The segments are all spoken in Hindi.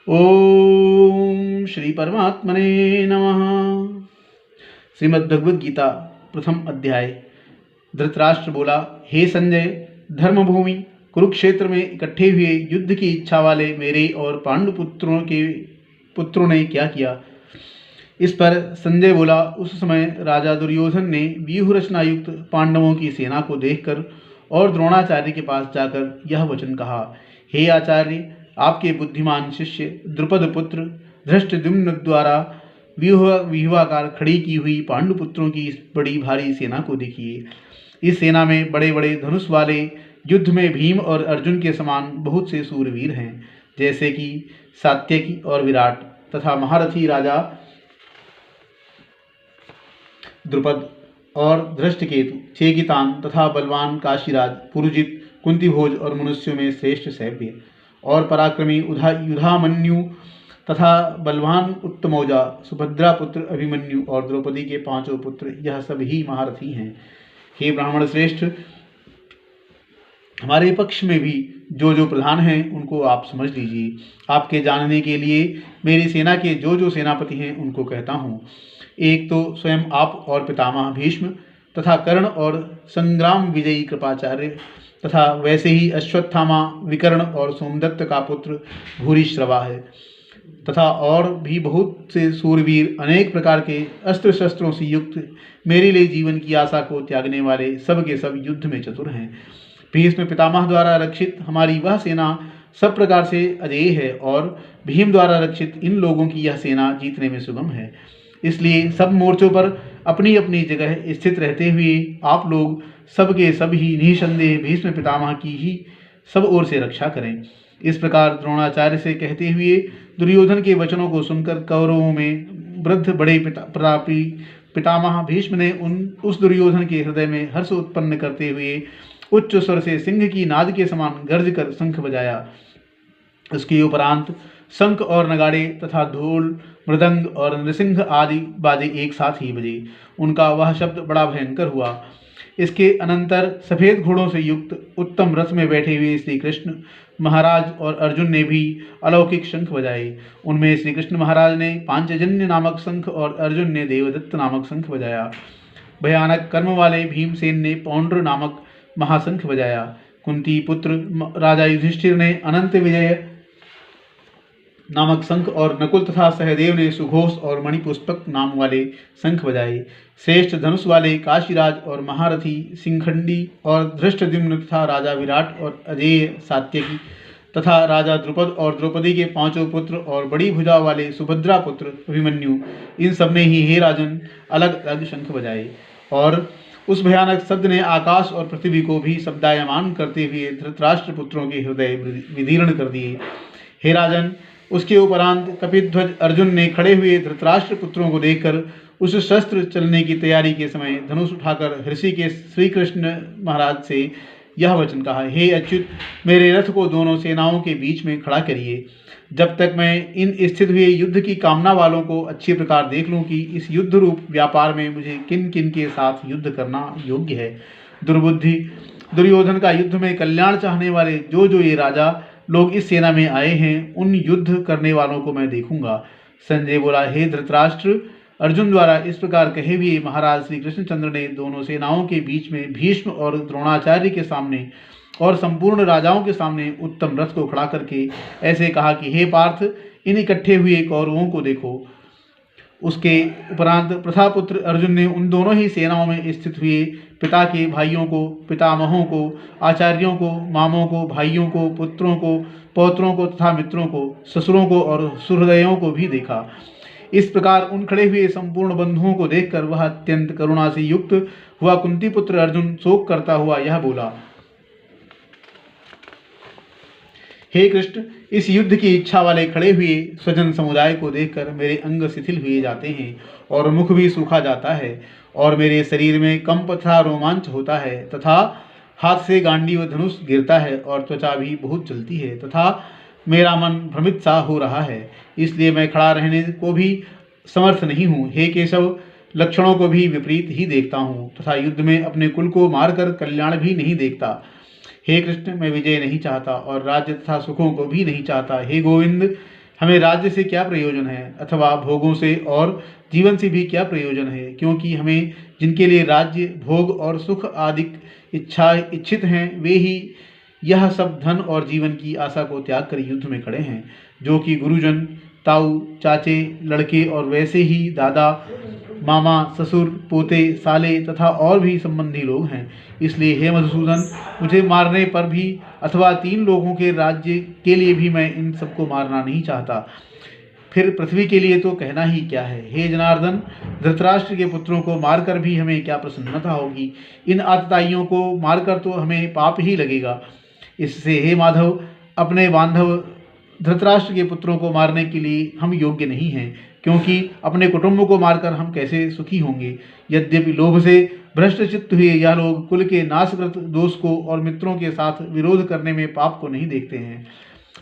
ओम श्री परमात्मने नमः। श्रीमद् भगवद गीता प्रथम अध्याय। धृतराष्ट्र बोला, हे संजय, धर्मभूमि कुरुक्षेत्र में इकट्ठे हुए युद्ध की इच्छा वाले मेरे और पांडु पुत्रों ने क्या किया। इस पर संजय बोला, उस समय राजा दुर्योधन ने व्यूह रचना युक्त पांडवों की सेना को देखकर और द्रोणाचार्य के पास जाकर यह वचन कहा, हे आचार्य, आपके बुद्धिमान शिष्य द्रुपद पुत्र धृष्टद्युम्न द्वारा व्यूहाकार खड़ी की हुई पांडुपुत्रों की इस बड़ी भारी सेना को देखिए। इस सेना में बड़े बड़े धनुष वाले युद्ध में भीम और अर्जुन के समान बहुत से सूरवीर हैं, जैसे कि सात्यकी और विराट, तथा महारथी राजा द्रुपद और धृष्टकेतु, चेकितान तथा बलवान काशीराज, पुरुजित, कुंतीभोज और मनुष्यों में श्रेष्ठ सैव्य और पराक्रमी युधामन्यु तथा बलवान उत्तमौजा, सुभद्रा पुत्र अभिमन्यु और द्रौपदी के पांचों पुत्र, यह सब ही महारथी हैं। हे ब्राह्मण श्रेष्ठ, हमारे पक्ष में भी जो प्रधान हैं उनको आप समझ लीजिए। आपके जानने के लिए मेरी सेना के जो सेनापति हैं उनको कहता हूँ। एक तो स्वयं आप और पितामह भीष्म तथा कर्ण और संग्राम विजयी कृपाचार्य, तथा वैसे ही अश्वत्थामा, विकर्ण और सोमदत्त का पुत्र भूरिश्रवा है, तथा और भी बहुत से सूरवीर अनेक प्रकार के अस्त्र शस्त्रों से युक्त, मेरे लिए जीवन की आशा को त्यागने वाले सब के सब युद्ध में चतुर हैं। भीष्म पितामह द्वारा रक्षित हमारी वह सेना सब प्रकार से अजेय है और भीम द्वारा रक्षित इन लोगों की यह सेना जीतने में सुगम है। इसलिए सब मोर्चों पर अपनी अपनी जगह स्थित रहते हुए आप लोग सब के सब ही निसंदेह भीष्म पितामह की ही सब ओर से रक्षा करें। इस प्रकार द्रोणाचार्य से कहते हुए दुर्योधन के वचनों को सुनकर कौरवों में वृद्ध बड़े प्रतापी पितामह भीष्म ने उस दुर्योधन के हृदय में हर्ष उत्पन्न करते हुए उच्च स्वर से सिंह की नाद के समान गर्ज कर शंख बजाया। उसके उपरांत शंख और नगाड़े तथा ढोल, मृदंग और नृसिंह आदि बाजे एक साथ ही बजे। उनका वह शब्द बड़ा भयंकर हुआ। इसके अनंतर सफेद घोड़ों से युक्त उत्तम रथ में बैठे हुए श्री कृष्ण महाराज और अर्जुन ने भी अलौकिक शंख बजाए। उनमें श्री कृष्ण महाराज ने पांचजन्य नामक शंख और अर्जुन ने देवदत्त नामक शंख बजाया। भयानक कर्म वाले भीमसेन ने पौंड्र नामक महाशंख बजाया। कुंती पुत्र राजा युधिष्ठिर ने अनंत विजय नामक शंख और नकुल तथा सहदेव ने सुघोष और मणिपुष्पक नाम वाले शंख बजाए। श्रेष्ठ धनुष वाले काशीराज और महारथी सिंखंडी और धृष्टद्युम्न तथा राजा विराट और अजेय सात्यकी तथा राजा द्रुपद और द्रौपदी के पांचों पुत्र और बड़ी भुजा वाले सुभद्रा पुत्र अभिमन्यु, इन सब ने ही हे राजन अलग अलग शंख बजाए। और उस भयानक शब्द ने आकाश और पृथ्वी को भी शब्दायमान करते हुए धृतराष्ट्र पुत्रों के हृदय विदीर्ण कर दिए। हे राजन, उसके उपरांत कपिध्वज अर्जुन ने खड़े हुए धृतराष्ट्र पुत्रों को देखकर उस शस्त्र चलने की तैयारी के समय धनुष उठाकर ऋषि के श्री कृष्ण महाराज से यह वचन कहा, हे अच्युत, मेरे रथ को दोनों सेनाओं के बीच में खड़ा करिए, जब तक मैं इन स्थित हुए युद्ध की कामना वालों को अच्छी प्रकार देख लूं कि इस युद्ध रूप व्यापार में मुझे किन किन के साथ युद्ध करना योग्य है। दुर्बुद्धि दुर्योधन का युद्ध में कल्याण चाहने वाले जो ये राजा लोग इस सेना में आए हैं, उन युद्ध करने वालों को मैं देखूंगा। संजय बोला, हे धृतराष्ट्र, अर्जुन द्वारा इस प्रकार कहे हुए महाराज श्री कृष्णचंद्र ने दोनों सेनाओं के बीच में भीष्म और द्रोणाचार्य के सामने और संपूर्ण राजाओं के सामने उत्तम रथ को खड़ा करके ऐसे कहा कि हे पार्थ, इन इकट्ठे हुए कौरवों को देखो। उसके उपरांत प्रथापुत्र अर्जुन ने उन दोनों ही सेनाओं में स्थित हुए पिता के भाइयों को, पितामहों को, आचार्यों को, मामों को, भाइयों को, पुत्रों को, पौत्रों को तथा मित्रों को, ससुरों को और सुहृदयों को भी देखा। इस प्रकार उन खड़े हुए संपूर्ण बंधुओं को देखकर वह अत्यंत करुणा से युक्त हुआ कुंती पुत्र अर्जुन शोक करता हुआ यह बोला, हे कृष्ण, इस युद्ध की इच्छा वाले खड़े हुए स्वजन समुदाय को देखकर मेरे अंग शिथिल हुए जाते हैं और मुख भी सूखा जाता है और मेरे शरीर में कंप तथा रोमांच होता है तथा हाथ से गांडीव धनुष गिरता है और त्वचा भी बहुत जलती है तथा मेरा मन भ्रमित सा हो रहा है। इसलिए मैं खड़ा रहने को भी समर्थ नहीं हूँ। हे केशव, लक्षणों को भी विपरीत ही देखता हूँ तथा युद्ध में अपने कुल को मारकर कल्याण भी नहीं देखता। हे कृष्ण, मैं विजय नहीं चाहता और राज्य तथा सुखों को भी नहीं चाहता। हे गोविंद, हमें राज्य से क्या प्रयोजन है, अथवा भोगों से और जीवन से भी क्या प्रयोजन है, क्योंकि हमें जिनके लिए राज्य, भोग और सुख आदि इच्छित हैं, वे ही यह सब धन और जीवन की आशा को त्याग कर युद्ध में खड़े हैं, जो कि गुरुजन, ताऊ, चाचे, लड़के और वैसे ही दादा, मामा, ससुर, पोते, साले तथा और भी संबंधी लोग हैं। इसलिए हे मधुसूदन, मुझे मारने पर भी अथवा 3 लोगों के राज्य के लिए भी मैं इन सबको मारना नहीं चाहता। फिर पृथ्वी के लिए तो कहना ही क्या है। हे जनार्दन, धृतराष्ट्र के पुत्रों को मारकर भी हमें क्या प्रसन्नता होगी। इन आतताइयों को मारकर तो हमें पाप ही लगेगा। इससे हे माधव, अपने बांधव धृतराष्ट्र के पुत्रों को मारने के लिए हम योग्य नहीं हैं, क्योंकि अपने कुटुंब को मारकर हम कैसे सुखी होंगे। यद्यपि लोभ से भ्रष्टचित्त हुए यह लोग कुल के नाशकृत दोष को और मित्रों के साथ विरोध करने में पाप को नहीं देखते हैं,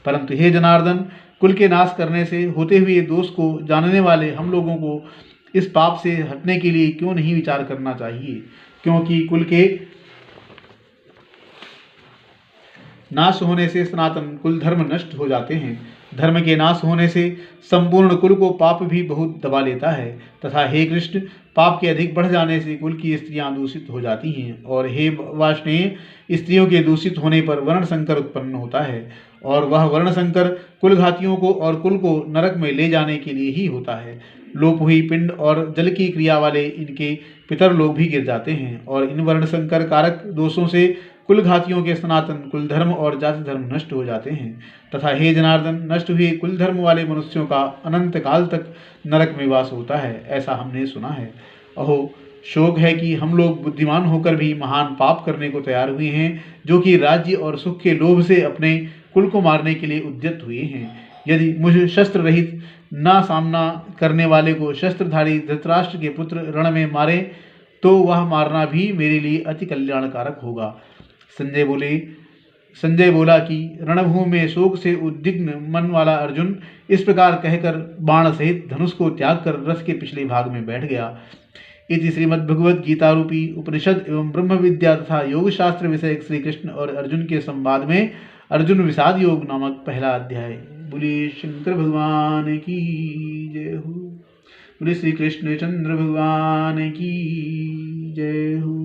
परंतु हे जनार्दन, कुल के नाश करने से होते हुए दोष को जानने वाले हम लोगों को इस पाप से हटने के लिए क्यों नहीं विचार करना चाहिए, क्योंकि कुल के नाश होने से सनातन कुल धर्म नष्ट हो जाते हैं। धर्म के नाश होने से संपूर्ण कुल को पाप भी बहुत दबा लेता है, तथा हे कृष्ण, पाप के अधिक बढ़ जाने से कुल की स्त्रियां दूषित हो जाती हैं, और हे वाष्णेय, स्त्रियों के दूषित होने पर वर्ण संकर उत्पन्न होता है, और वह वर्ण संकर कुल घातियों को और कुल को नरक में ले जाने के लिए ही होता है। लोप हुई पिंड और जल की क्रिया वाले इनके पितर लोग भी गिर जाते हैं, और इन वर्ण संकर कारक दोषों से कुल घातियों के सनातन कुल धर्म और जाति धर्म नष्ट हो जाते हैं, तथा हे जनार्दन, नष्ट हुए कुल धर्म वाले मनुष्यों का अनंत काल तक नरक में वास होता है, ऐसा हमने सुना है। अहो, शोक है कि हम लोग बुद्धिमान होकर भी महान पाप करने को तैयार हुए हैं, जो कि राज्य और सुख के लोभ से अपने कुल को मारने के लिए उद्यत हुए हैं। यदि मुझ शस्त्र रहित ना सामना करने वाले को शस्त्रधारी धृतराष्ट्र के पुत्र रण में मारे, तो वह मारना भी मेरे लिए अति कल्याणकारक होगा। संजय बोला कि रणभूमि में शोक से उद्विग्न मन वाला अर्जुन इस प्रकार कहकर बाण सहित धनुष को त्याग कर रथ के पिछले भाग में बैठ गया। इति श्रीमद्भगवद गीता रूपी उपनिषद एवं ब्रह्म विद्या तथा योग शास्त्र विषय श्री कृष्ण और अर्जुन के संवाद में अर्जुन विषाद योग नामक पहला अध्याय। बोलिए शंकर भगवान की जय हो। बोलिए श्री कृष्ण चंद्र भगवान की जय हो।